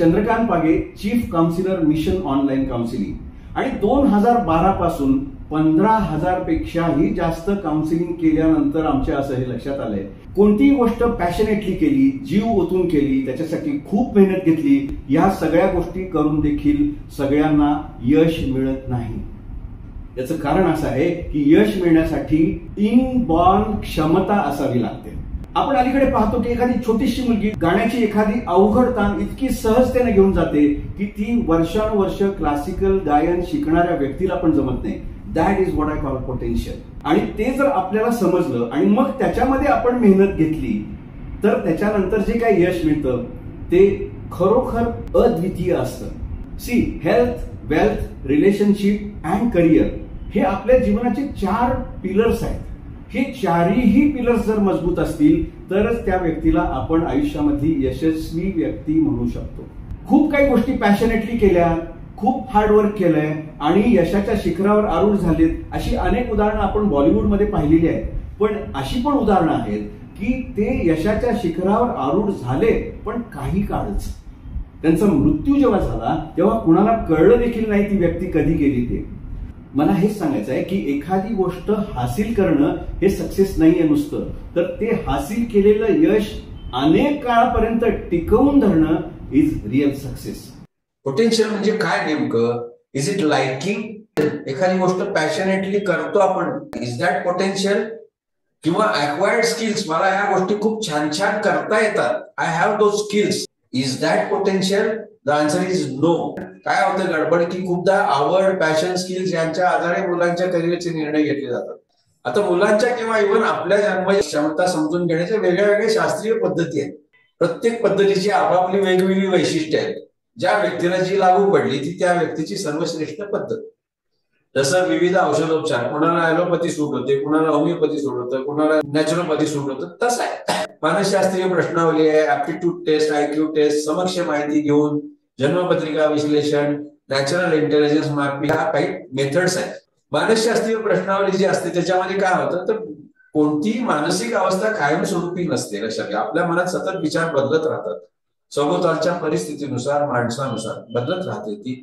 चंद्रकांत पागे, chief counsellor, mission online counselling. आणि 2012 पासून 15,000 पेक्षाही जास्त काउन्सिलिंग केल्यानंतर आमच्या असं हे लक्षात आलंय, कोणतीही गोष्ट पॅशनेटली केली, जीव ओतून केली, त्याच्यासाठी खूप मेहनत घेतली, या सगळ्या गोष्टी करून देखील सगळ्यांना यश मिळत नाही. याचं कारण असं आहे की यश मिळण्यासाठी इनबॉर्न क्षमता असावी लागते. आपण अलीकडे पाहतो की एखादी छोटीशी मुलगी गाण्याची एखादी अवघड तान इतकी सहजतेने घेऊन जाते की ती वर्षानुवर्ष क्लासिकल गायन शिकणाऱ्या व्यक्तीला पण जमत नाही. That is what I call potential. आणि ते जर आपल्याला समजलं आणि मग त्याच्यामध्ये आपण मेहनत घेतली तर त्याच्यानंतर जे काही यश मिळतं ते खरोखर अद्वितीय असतं. See, health, wealth, relationship and career हे आपल्या जीवनाचे 4 पिलर्स आहेत. हे 4ही पिलर्स जर मजबूत असतील तरच त्या व्यक्तीला आपण आयुष्यामध्ये यशस्वी व्यक्ती म्हणू शकतो. खूप काही गोष्टी पॅशनेटली केल्या, खूप हार्डवर्क केलंय आणि यशाच्या शिखरावर आरूढ झालेत, अशी अनेक उदाहरणं आपण बॉलिवूडमध्ये पाहिलेली आहेत. पण अशी पण उदाहरणं आहेत की ते यशाच्या शिखरावर आरूढ झाले पण काही काळच. त्यांचा मृत्यू जेव्हा झाला तेव्हा कुणाला कळलं देखील नाही ती व्यक्ती कधी गेली ते. मला हेच सांगायचं आहे की एखादी गोष्ट हासिल करणं हे सक्सेस नाहीये नुसतं, तर ते हासिल केलेलं यश अनेक काळापर्यंत टिकवून धरणं इज रिअल सक्सेस. पोटेन्शियल म्हणजे काय नेमकं? Is it liking? एखादी गोष्ट पॅशनेटली करतो आपण, इज दॅट पोटेन्शियल? किंवा अक्वायर्ड स्किल्स, मला ह्या गोष्टी खूप छान छान करता येतात, I have those skills, is that potential? The answer is no. काय होतं गडबड की खूपदा आवड, पॅशन, स्किल्स यांच्या आधारे मुलांच्या करिअरचे निर्णय घेतले जातात. आता मुलांच्या किंवा इव्हन आपल्या जन्म क्षमता समजून घेण्याच्या वेगळ्या वेगळ्या शास्त्रीय पद्धती आहेत. प्रत्येक पद्धतीची आपापली वेगवेगळी वैशिष्ट्ये आहेत. ज्या व्यक्तीला जी लागू पडली ती त्या व्यक्तीची सर्वश्रेष्ठ पद्धत. जसं विविध औषधोपचार, कुणाला ॲलोपॅथी सूट होते, कुणाला होमिओपॅथी सूट होतं, कुणाला नॅचरोपॅथी सूट होतं, तसं आहे. मानसशास्त्रीय प्रश्नावली आहे, ऍप्टिट्यूड टेस्ट, आयक्यू टेस्ट, समक्ष माहिती घेऊन जन्मपत्रिका विश्लेषण, नॅचरल इंटेलिजन्स मॅपिंग, ह्या काही मेथड्स आहेत. मानसशास्त्रीय प्रश्नावली जी असते त्याच्यामध्ये काय होतं तर कोणतीही मानसिक अवस्था कायमस्वरूपी नसते. लक्षात घ्या, आपल्या मनात सतत विचार बदलत राहतात, सभोवतालच्या परिस्थितीनुसार, माणसानुसार बदलत राहते. ती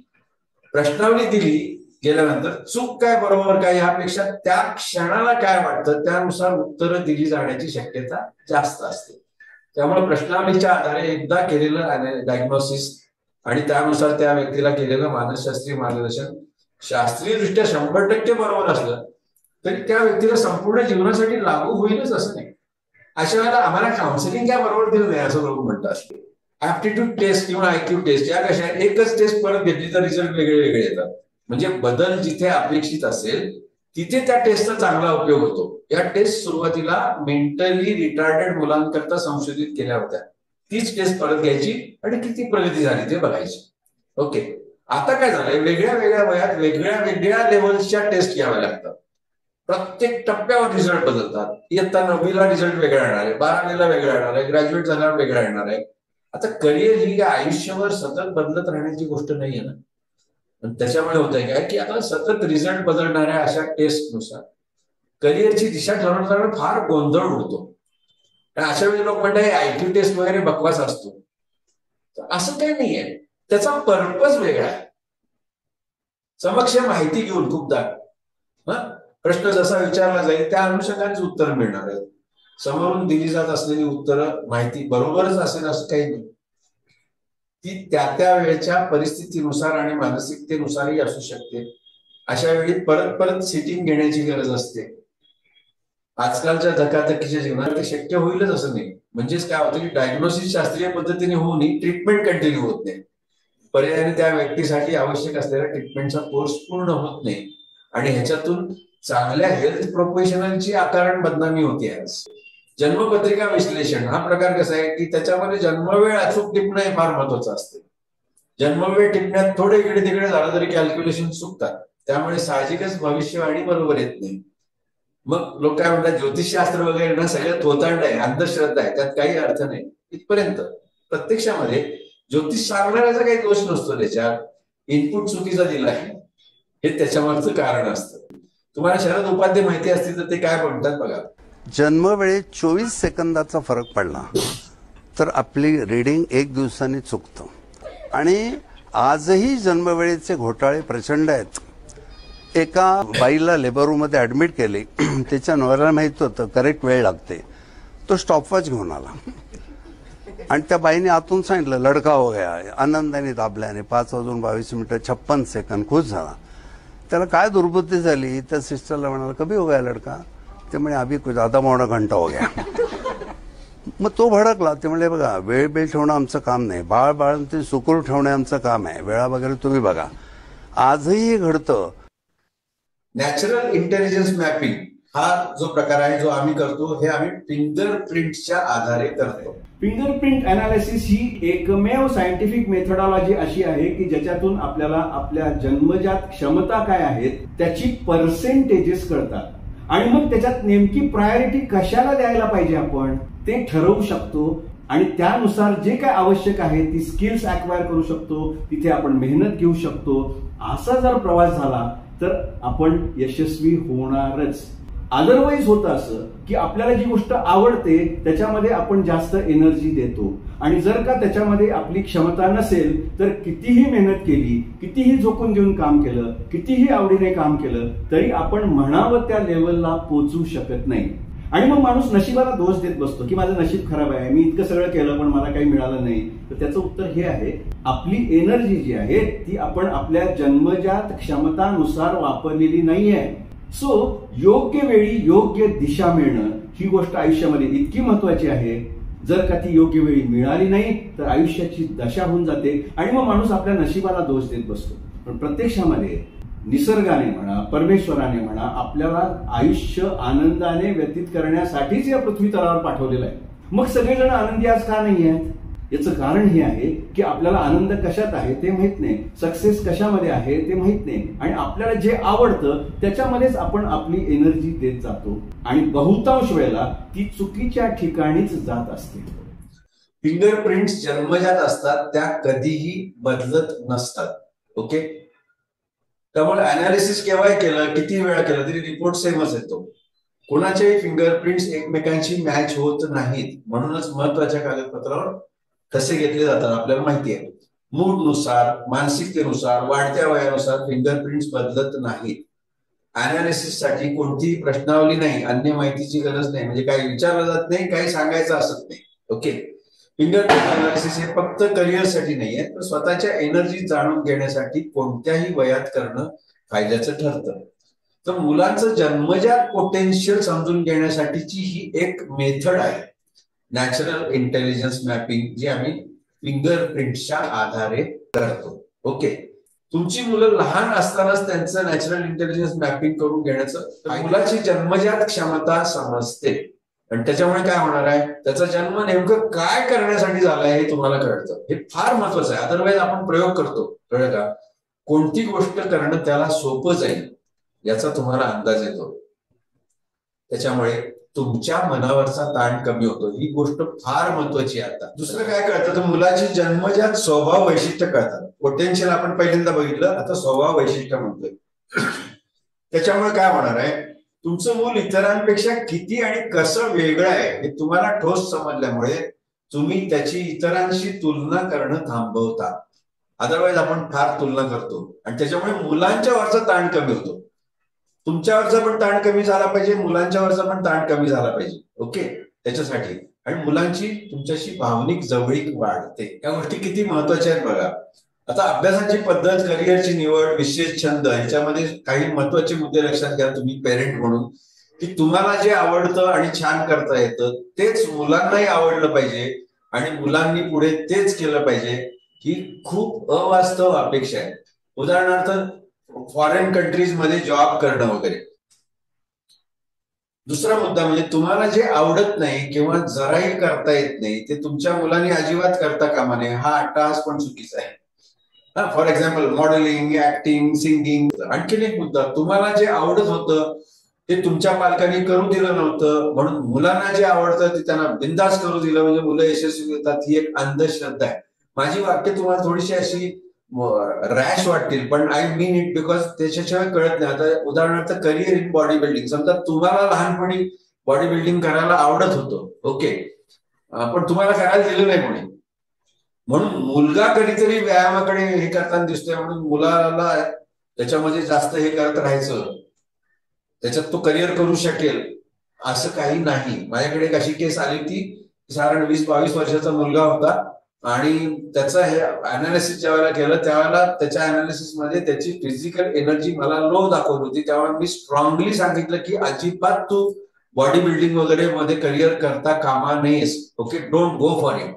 प्रश्नावली दिली गेल्यानंतर चूक काय बरोबर काय यापेक्षा त्या क्षणाला काय वाटतं त्यानुसार उत्तरं दिली जाण्याची शक्यता जास्त असते. त्यामुळे प्रश्नावलीच्या आधारे एकदा केलेलं डायग्नोसिस आणि त्यानुसार त्या व्यक्तीला केलेलं मानसशास्त्रीय मार्गदर्शन शास्त्रीयदृष्ट्या 100% बरोबर असलं तरी त्या व्यक्तीला संपूर्ण जीवनासाठी लागू होईलच असं नाही. अशा वेळेला आम्हाला काउन्सिलिंग काय बरोबर दिलं नाही असं लोक म्हणतात. ऍप्टिट्यूड टेस्ट किंवा आयक्यू टेस्ट या कशा एकच टेस्ट परत घेतली तर रिझल्ट वेगळे वेगळे येतात. म्हणजे बदल जिथे अपेक्षित असेल तिथे त्या टेस्टचा चांगला उपयोग होतो. या टेस्ट सुरुवातीला मेंटली रिटार्डेड मुलांकरता संशोधित केल्या होत्या. तीच टेस्ट परत घ्यायची आणि किती प्रगती झाली ते बघायची. ओके, आता काय झालंय, वेगळ्या वेगळ्या वयात वेगळ्या वेगळ्या लेवलच्या टेस्ट घ्याव्या लागतात. प्रत्येक टप्प्यावर रिझल्ट बदलतात. इयत्ता 9वीला रिझल्ट वेगळा येणार आहे, 12वीला वेगळा येणार आहे, ग्रॅज्युएट झाल्यावर वेगळा येणार आहे. आता करिअर ही आयुष्यभर सतत बदलत राहण्याची गोष्ट नाहीये ना. त्याच्यामुळे होत आहे काय की आता सतत रिझल्ट बदलणाऱ्या अशा टेस्टनुसार करिअरची दिशा ठरवताना फार गोंधळ उडतो. अशा वेळी लोक म्हणतात आयक्यू टेस्ट वगैरे बकवास असतो. असं काही नाहीये, त्याचा पर्पज वेगळा आहे. समक्ष माहिती घेऊन खूपदा प्रश्न जसा विचारला जाईल त्या अनुषंगानेच उत्तर मिळणार आहेत. समोरून दिली जात असलेली उत्तरं माहिती बरोबरच असेल असं काही नाही. ती त्या त्या वेळेच्या परिस्थितीनुसार आणि मानसिकतेनुसारही असू शकते. अशा वेळी परत परत सिटिंग घेण्याची गरज असते. आजकालच्या धकाधकीच्या जीवनात ते शक्य होईलच असं नाही. म्हणजेच काय होतं की डायग्नोसिस शास्त्रीय पद्धतीने होऊनही ट्रीटमेंट कंटिन्यू होत नाही. पर्यायाने त्या व्यक्तीसाठी आवश्यक असलेल्या ट्रीटमेंटचा कोर्स पूर्ण होत नाही आणि ह्याच्यातून चांगल्या हेल्थ प्रोफेशनलची आकारण बदनामी होती. आज जन्मपत्रिका विश्लेषण हा प्रकार कसा आहे की त्याच्यामध्ये जन्मवेळ अचूक टिपणं हे फार महत्वाचं असते. जन्मवेळ टिपण्यात थोडे इकडे तिकडे झालं तरी कॅल्क्युलेशन चुकतात. त्यामुळे साहजिकच भविष्यवाणी बरोबर येत नाही. मग लोक काय म्हणतात ज्योतिषशास्त्र वगैरे ना सगळं थोतांड आहे, अंधश्रद्धा आहे, त्यात काही अर्थ नाही इथपर्यंत. प्रत्यक्षामध्ये ज्योतिष सांगणाऱ्याचा काही दोष नसतो, त्याच्यात इनपुट चुकीचा दिला आहे हे त्याच्यामागचं कारण असतं. तुम्हाला शरद उपाध्ये माहिती असतील तर ते काय म्हणतात बघा. जन्मवेळेत 24 सेकंदाचा फरक पडला तर आपली रीडिंग 1 दिवसाने चुकतं. आणि आजही जन्मवेळेचे घोटाळे प्रचंड आहेत. एका बाईला लेबर रूममध्ये ऍडमिट केले. त्याच्या नवऱ्याला माहित होतं करेक्ट वेळ लागते. तो स्टॉपवॉच घेऊन आला आणि त्या बाईने आतून सांगितलं लडका हो गया. आनंदाने दाबल्याने 5:22:56 खुश झाला. त्याला काय दुर्बुद्धी झाली, त्या सिस्टरला म्हणाला कभी हो गया लडका. ते म्हणे अभी कुछ आधा पौना घंटा हो गया. मग तो भडकला. ते म्हणले बघा वेळ ठेवणं आमचं काम नाही, बाळ ते सुखरूप ठेवणे आमचं काम आहे, वेळा वगैरे तुम्ही बघा. आजही हे घडतं. नॅचरल इंटेलिजन्स मॅपिंग हा जो प्रकार आहे जो आम्ही करतो हे आम्ही फिंगरप्रिंटच्या आधारे करतो. फिंगरप्रिंट अनालिसिस ही एकमेव सायंटिफिक मेथडॉलॉजी अशी आहे की ज्याच्यातून आपल्याला आपल्या जन्मजात क्षमता काय आहेत त्याची पर्सेंटेजेस कळतात आणि मग त्याच्यात नेमकी प्रायोरिटी कशाला द्यायला पाहिजे आपण ते ठरवू शकतो आणि त्यानुसार जे काय आवश्यक आहे ती स्किल्स अक्वायर करू शकतो, तिथे आपण मेहनत घेऊ शकतो. असा जर प्रवास झाला तर आपण यशस्वी होणारच. अदरवाईज होतं असं की आपल्याला जी गोष्ट आवडते त्याच्यामध्ये आपण जास्त एनर्जी देतो आणि जर का त्याच्यामध्ये आपली क्षमता नसेल तर कितीही मेहनत केली, कितीही झोकून घेऊन काम केलं, कितीही आवडीने काम केलं तरी आपण म्हणावं त्या लेवलला पोहोचू शकत नाही. आणि मग माणूस नशिबाला दोष देत बसतो की माझं नशीब खराब आहे, मी इतकं सगळं केलं पण मला काही मिळालं नाही. तर त्याचं उत्तर हे आहे आपली एनर्जी जी आहे ती आपण आपल्या जन्मजात क्षमतानुसार वापरलेली नाहीये. सो योग्य वेळी योग्य दिशा मिळणं ही गोष्ट आयुष्यामध्ये इतकी महत्वाची आहे. जर का ती योग्य वेळी मिळाली नाही तर आयुष्याची दशा होऊन जाते आणि मग माणूस आपल्या नशिबाला दोष देत बसतो. पण प्रत्यक्षामध्ये निसर्गाने म्हणा, परमेश्वराने म्हणा आपल्याला आयुष्य आनंदाने व्यतीत करण्यासाठीच या पृथ्वी तलावर पाठवलेलं आहे. मग सगळेजण आनंदी आज का नाही आहेत? याचं कारण हे आहे की आपल्याला आनंद कशात आहे ते माहित नाही, सक्सेस कशामध्ये आहे ते माहित नाही आणि आपल्याला जे आवडतं त्याच्यामध्येच आपण आपली एनर्जी देत जातो आणि बहुतांश वेळेला ती चुकीच्या ठिकाणीच जात असते. फिंगरप्रिंट्स जन्मजात असतात, त्या कधीही बदलत नसतात. ओके, त्यामुळे अनालिसिस केव्हाही केलं, किती वेळा केलं तरी रिपोर्ट सेमच येतो. कोणाच्याही फिंगरप्रिंट्स एकमेकांशी मॅच होत नाहीत. म्हणूनच महत्वाच्या कागदपत्रावर कसे घेतले जातात आपल्याला माहिती आहे. मूडनुसार, मानसिकतेनुसार, वाढत्या वयानुसार फिंगरप्रिंट्स बदलत नाहीत. अनालिसिससाठी कोणतीही प्रश्नावली नाही, अन्य माहितीची गरज नाही, म्हणजे काही विचारलं जात नाही, काही सांगायचं असत नाही. ओके, फिंगरप्रिंट अनालिसिस हे फक्त करिअरसाठी नाही आहे तर स्वतःच्या एनर्जी जाणून घेण्यासाठी कोणत्याही वयात करणं फायद्याचं ठरतं. तर मुलांचं जन्मजात पोटेन्शियल समजून घेण्यासाठीची ही एक मेथड आहे नॅचरल इंटेलिजन्स मॅपिंग, जी आम्ही फिंगरप्रिंटच्या आधारे करतो. ओके, तुमची मुलं लहान असतानाच त्यांचं नॅचरल इंटेलिजन्स मॅपिंग करून घेण्याचं मुलाची जन्मजात क्षमता समजते आणि त्याच्यामुळे काय होणार आहे, त्याचा जन्म नेमकं काय करण्यासाठी झालाय हे तुम्हाला कळतं. हे फार महत्वाचं आहे. अदरवाईज आपण प्रयोग करतो, कळलं का, कोणती गोष्ट करणं त्याला सोपं जाईल याचा तुम्हाला अंदाज येतो. त्याच्यामुळे तुमच्या मनावरचा ताण कमी होतो. ही गोष्ट फार महत्वाची आहे. आता दुसरं काय कळतं तर मुलाची जन्मजात स्वभाव वैशिष्ट्य कळतात. पोटेन्शियल आपण पहिल्यांदा बघितलं, आता स्वभाव वैशिष्ट्य म्हणतोय. त्याच्यामुळे काय होणार आहे, तुमचं मूल इतरांपेक्षा किती आणि कसं वेगळं आहे हे तुम्हाला ठोस समजल्यामुळे तुम्ही त्याची इतरांशी तुलना करणं थांबवता. अदरवाईज आपण फार तुलना करतो आणि त्याच्यामुळे मुलांच्या वरचा ताण कमी होतो. तुमच्यावरचा पण ताण कमी झाला पाहिजे, मुलांच्यावरचा पण ताण कमी झाला पाहिजे. ओके, त्याच्यासाठी आणि मुलांची तुमच्याशी भावनिक जवळीक वाढते. या गोष्टी किती महत्वाच्या आहेत बघा. आता अभ्यासाची पद्धत, करिअरची निवड, विशेष छंद ह्याच्यामध्ये काही महत्वाचे मुद्दे लक्षात घ्या तुम्ही पेरेंट म्हणून, की तुम्हाला जे आवडतं आणि छान करता येतं तेच मुलांनाही आवडलं पाहिजे आणि मुलांनी पुढे तेच केलं पाहिजे. ही खूप अवास्तव अपेक्षा आहे. उदाहरणार्थ फॉरेन कंट्रीज मध्ये जॉब करणं वगैरे. दुसरा मुद्दा म्हणजे तुम्हाला जे आवडत नाही किंवा जराही करता येत नाही ते तुमच्या मुलांनी अजिबात करता कामा नये. हा अट्टहास पण चुकीचा आहे. For example modelling, acting, singing. आणखीन एक मुद्दा, तुम्हाला जे आवडत होतं ते तुमच्या पालकांनी करू दिलं नव्हतं म्हणून मुलांना जे आवडतं ते त्यांना बिंदास करू दिलं म्हणजे मुलं यशस्वी होतात. ही एक अंधश्रद्धा आहे. माझी वाक्य तुम्हाला थोडीशी अशी रॅश वाटतील पण आय मीन इट बिकॉज त्याच्याशिवाय कळत नाही. आता उदाहरणार्थ करिअर इन बॉडी बिल्डिंग. समजा तुम्हाला लहानपणी बॉडी बिल्डिंग करायला आवडत होतं, ओके, पण तुम्हाला करायला दिलं नाही कोणी, म्हणून मुलगा कधीतरी व्यायामाकडे हे करताना दिसतोय म्हणून मुलाला त्याच्यामध्ये जास्त हे करत राहायचं, त्याच्यात तो करिअर करू शकेल असं काही नाही. माझ्याकडे एक अशी केस आली होती, साधारण 20-22 वर्षाचा मुलगा होता आणि त्याचं हे अनालिसिस ज्यावेळेला केलं त्यावेळेला त्याच्या अनालिसिस मध्ये त्याची फिजिकल एनर्जी मला लो दाखवत होती. त्यामुळे मी स्ट्रॉंगली सांगितलं की अजिबात तू बॉडी बिल्डिंग वगैरे मध्ये करिअर करता कामा नयेस. Okay, don't go for it.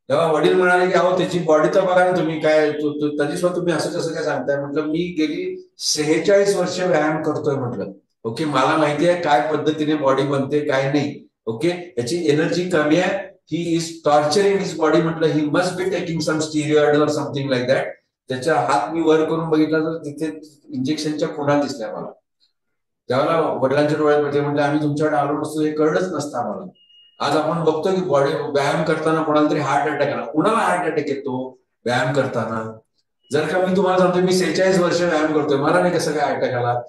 तेव्हा वडील म्हणाले की अहो त्याची बॉडी तर बघा ना तुम्ही, काय तरी सुद्धा तुम्ही असं कसं काय सांगताय. म्हटलं मी गेली 46 वर्ष व्यायाम करतोय म्हटलं. ओके, मला माहिती आहे काय पद्धतीने बॉडी बनते काय नाही. ओके, याची एनर्जी कमी आहे, he is torturing his body. म्हटलं he must be taking some steroid और समथिंग लाईक दॅट. त्याच्या हात मी वर करून बघितला तर तिथे इंजेक्शनच्या खुणा दिसल्या मला. त्यावेळेला वडिलांच्या डोळ्यात पडते, म्हणजे आम्ही तुमच्याकडे आलो नसतो हे कळलंच नसतं आम्हाला. आज आपण बघतो की बॉडी व्यायाम करताना कोणाला तरी हार्ट अटॅक आला. कुणाला हार्ट अटॅक येतो व्यायाम करताना? जर का मी तुम्हाला सांगतो मी 46 वर्ष व्यायाम करतोय, मला नाही कसं काय अटॅक आला,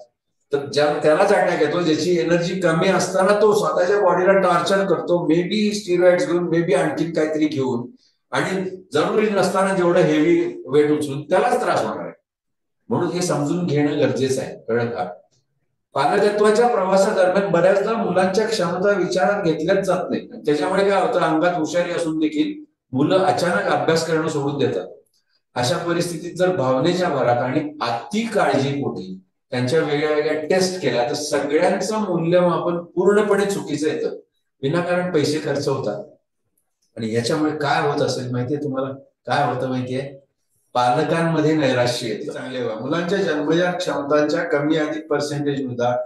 तर त्यालाच अटॅक येतो ज्याची एनर्जी कमी असताना तो स्वतःच्या बॉडीला टॉर्चर करतो, मे बी स्टिरॉइड्स घेऊन, मे बी आणखीन काहीतरी घेऊन, आणि जरुरी नसताना जेवढं हेवी वेट उचलून त्यालाच त्रास होणार आहे. म्हणून हे समजून घेणं गरजेचं आहे, कळलं का? पालकत्वाच्या प्रवासादरम्यान बऱ्याचदा मुलांच्या क्षमता विचारात घेतल्याच जात नाही. त्याच्यामुळे काय होतं, अंगात हुशारी असून देखील मुलं अचानक अभ्यास करणं सोडून देतात. अशा परिस्थितीत जर भावनेच्या भरात आणि अति काळजीपोटी त्यांच्या वेगळ्या वेगळ्या टेस्ट केल्या तर सगळ्यांचं मूल्यमापन पूर्णपणे चुकीचं येतं, विनाकारण पैसे खर्च होतात. आणि याच्यामुळे काय होत असेल माहितीये तुम्हाला? काय होतं माहितीये? पालकांमध्ये नैराश्य येते. चांगले व्हा. मुलांच्या जन्मजात क्षमतांच्या कमी अधिक पर्सेंटेज नुसार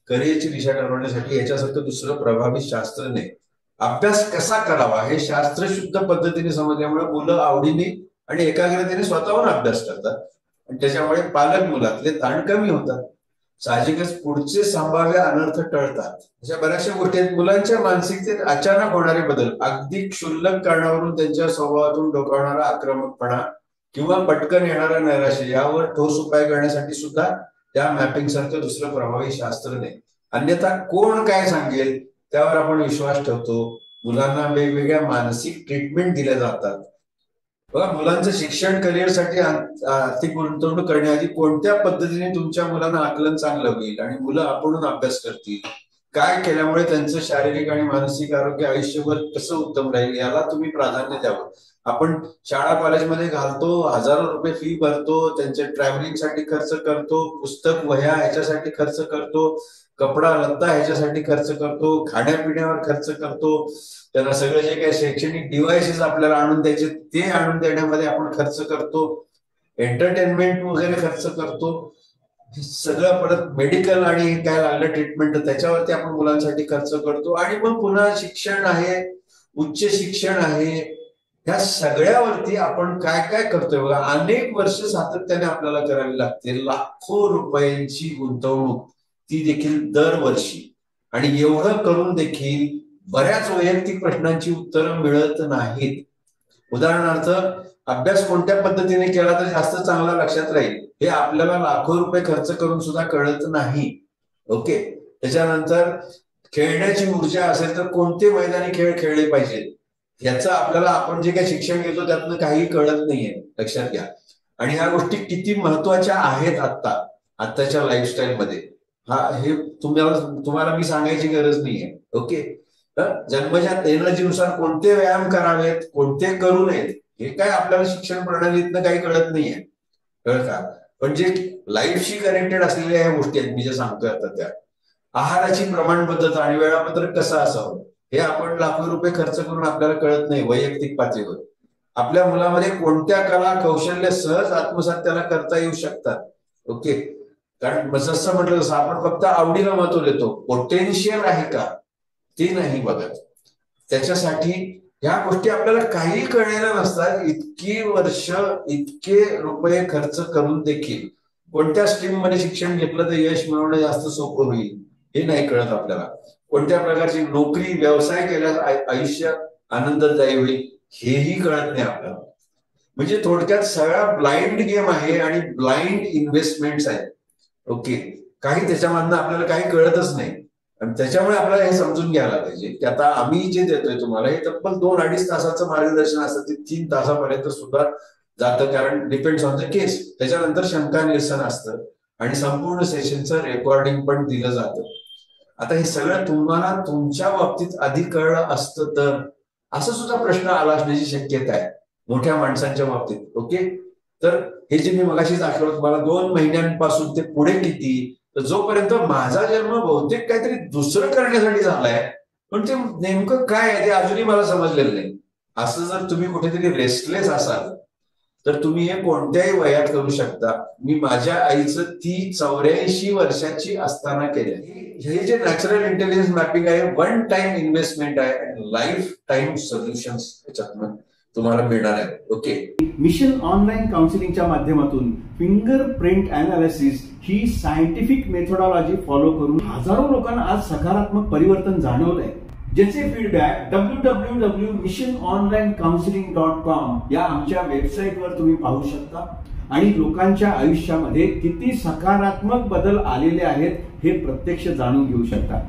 करिअरची दिशा ठरवण्यासाठी याच्यासारखं दुसरं प्रभावी शास्त्र नाही. अभ्यास कसा करावा हे शास्त्रशुद्ध पद्धतीने समजल्यामुळे मुलं आवडीने आणि एकाग्रतेने स्वतःहून अभ्यास करतात आणि त्याच्यामुळे पालक मुलातले ताण कमी होतात. साहजिकच पुढचे संभाव्य अनर्थ टळतात. अशा बऱ्याचशा गोष्टी आहेत. मुलांच्या मानसिकतेत अचानक होणारे बदल, अगदी क्षुल्लक कारणावरून त्यांच्या स्वभावातून डोकावणारा आक्रमकपणा किंवा पटकन येणारा नैराश्य, यावर ठोस उपाय करण्यासाठी सुद्धा त्या मॅपिंग सारखं दुसरं प्रभावी शास्त्र नाही. अन्यथा कोण काय सांगेल त्यावर आपण विश्वास ठेवतो. मुलांना वेगवेगळ्या मानसिक ट्रीटमेंट दिल्या जातात. बघा, मुलांचं शिक्षण करिअरसाठी आर्थिक गुंतवणूक करण्याआधी कोणत्या पद्धतीने तुमच्या मुलांना आकलन चांगलं होईल आणि मुलं आपण अभ्यास करतील, काय केल्यामुळे त्यांचं शारीरिक आणि मानसिक आरोग्य आयुष्यभर कसं उत्तम राहील याला तुम्ही प्राधान्य द्यावं. आपण शाळा कॉलेजमध्ये घालतो, हजारो रुपये फी भरतो, त्यांच्या ट्रॅव्हलिंगसाठी खर्च करतो, पुस्तक वह्या ह्याच्यासाठी खर्च करतो, कपडा लत्ता ह्याच्यासाठी खर्च करतो, खाण्यापिण्यावर खर्च करतो, त्यांना सगळं जे काही शैक्षणिक डिव्हाइसेस आपल्याला आणून द्यायचे ते आणून देण्यामध्ये आपण खर्च करतो, एंटरटेनमेंट वगैरे खर्च करतो, सगळं परत मेडिकल आणि काय लागलं ट्रीटमेंट त्याच्यावरती आपण मुलांसाठी खर्च करतो, आणि मग पुन्हा शिक्षण आहे, उच्च शिक्षण आहे, ह्या सगळ्यावरती आपण काय काय करतोय बघा. अनेक वर्ष सातत्याने आपल्याला करावी लागते. लाखो रुपयांची गुंतवणूक, ती देखील दरवर्षी, आणि एवढं करून देखील बऱ्याच वैयक्तिक प्रश्नांची उत्तरं मिळत नाहीत. उदाहरणार्थ, अभ्यास कोणत्या पद्धतीने केला तर जास्त चांगला लक्षात राहील हे आपल्याला लाखो रुपये खर्च करून सुद्धा कळत नाही. ओके, त्याच्यानंतर खेळण्याची ऊर्जा असेल तर कोणते मैदानी खेळ खेळले पाहिजेत याचं आपल्याला, आपण जे काही शिक्षण घेतो त्यातनं काही कळत नाहीये, लक्षात घ्या. आणि ह्या गोष्टी किती महत्वाच्या आहेत आत्ताच्या लाईफस्टाईलमध्ये, हे तुम्हाला मी सांगायची गरज नाहीये. ओके, जन्मजात एनर्जीनुसार कोणते व्यायाम करावेत, कोणते करू नयेत हे काय आपल्याला शिक्षण प्रणालीतनं काही कळत नाहीये, कळत का? पण जे लाईफशी कनेक्टेड असलेल्या ह्या गोष्टी आहेत मी जे सांगतोय आता, त्या आहाराची प्रमाणबद्धता आणि वेळापत्रक कसं असावं हे आपण लाखो रुपये खर्च करून आपल्याला कळत नाही वैयक्तिक पातळीवर. आपल्या मुलामध्ये कोणत्या कला कौशल्य सहज आत्मसात त्याला करता येऊ शकतात. ओके, कारण जसं म्हटलं तसं आपण फक्त आवडीला महत्व देतो, पोटेन्शियल आहे का ते नाही बघत. त्याच्यासाठी ह्या गोष्टी आपल्याला काही कळलेल्या नसतात. इतकी वर्ष इतके रुपये खर्च करून देखील कोणत्या स्ट्रीम मध्ये शिक्षण घेतलं तर यश मिळवणं जास्त सोपं होईल हे नाही कळत आपल्याला. कोणत्या प्रकारची नोकरी व्यवसाय केल्यास आयुष्य आनंददायी होईल हेही कळत नाही आपल्याला. म्हणजे थोडक्यात सगळा ब्लाइंड गेम आहे आणि ब्लाइंड इन्व्हेस्टमेंट्स आहेत. ओके, काही त्याच्यामधनं आपल्याला काही कळतच नाही. आणि त्याच्यामुळे आपल्याला हे समजून घ्यायला पाहिजे की आता आम्ही जे देतोय तुम्हाला हे तब्बल 2-2.5 तासाचं मार्गदर्शन असतं, ते 3 तासापर्यंत सुद्धा जातं, कारण डिपेंड्स ऑन द केस. त्याच्यानंतर शंका निरसन असतं आणि संपूर्ण सेशनचं रेकॉर्डिंग पण दिलं जातं. आता हे सगळं तुम्हाला तुमच्या बाबतीत आधी कळलं असतं तर असं सुद्धा प्रश्न आला असण्याची शक्यता आहे मोठ्या माणसांच्या बाबतीत. ओके, तर हे जे मी मगाशी दाखवलं तुम्हाला 2 महिन्यांपासून ते पुढे किती, तर जोपर्यंत माझा जन्म बहुतेक काहीतरी दुसरं करण्यासाठी झालाय, पण ते नेमकं काय आहे ते अजूनही मला समजलेलं नाही. असं जर तुम्ही कुठेतरी रेस्टलेस असाल तर तुम्ही हे कोणत्याही वयात करू शकता. मी माझ्या आईचं ती 84 वर्षाची असताना केलं. हे जे नॅचरल इंटेलिजन्स मॅपिंग आहे 1 टाइम इन्व्हेस्टमेंट आहे आणि लाईफ टाइम सोल्युशन्स याच्यातून तुम्हाला मिळणार आहे. ओके, मिशन ऑनलाईन काउन्सिलिंगच्या माध्यमातून फिंगरप्रिंट अनालिसिस ही सायंटिफिक मेथोडॉलॉजी फॉलो करून हजारो लोकांना आज सकारात्मक परिवर्तन जाणवलंय, ज्याचे फीडबॅक www.missiononlinecounseling.com या आमच्या वेबसाईटवर तुम्ही पाहू शकता. आणि लोकांच्या आयुष्यामध्ये किती सकारात्मक बदल आलेले आहेत हे प्रत्यक्ष जाणून घेऊ शकता.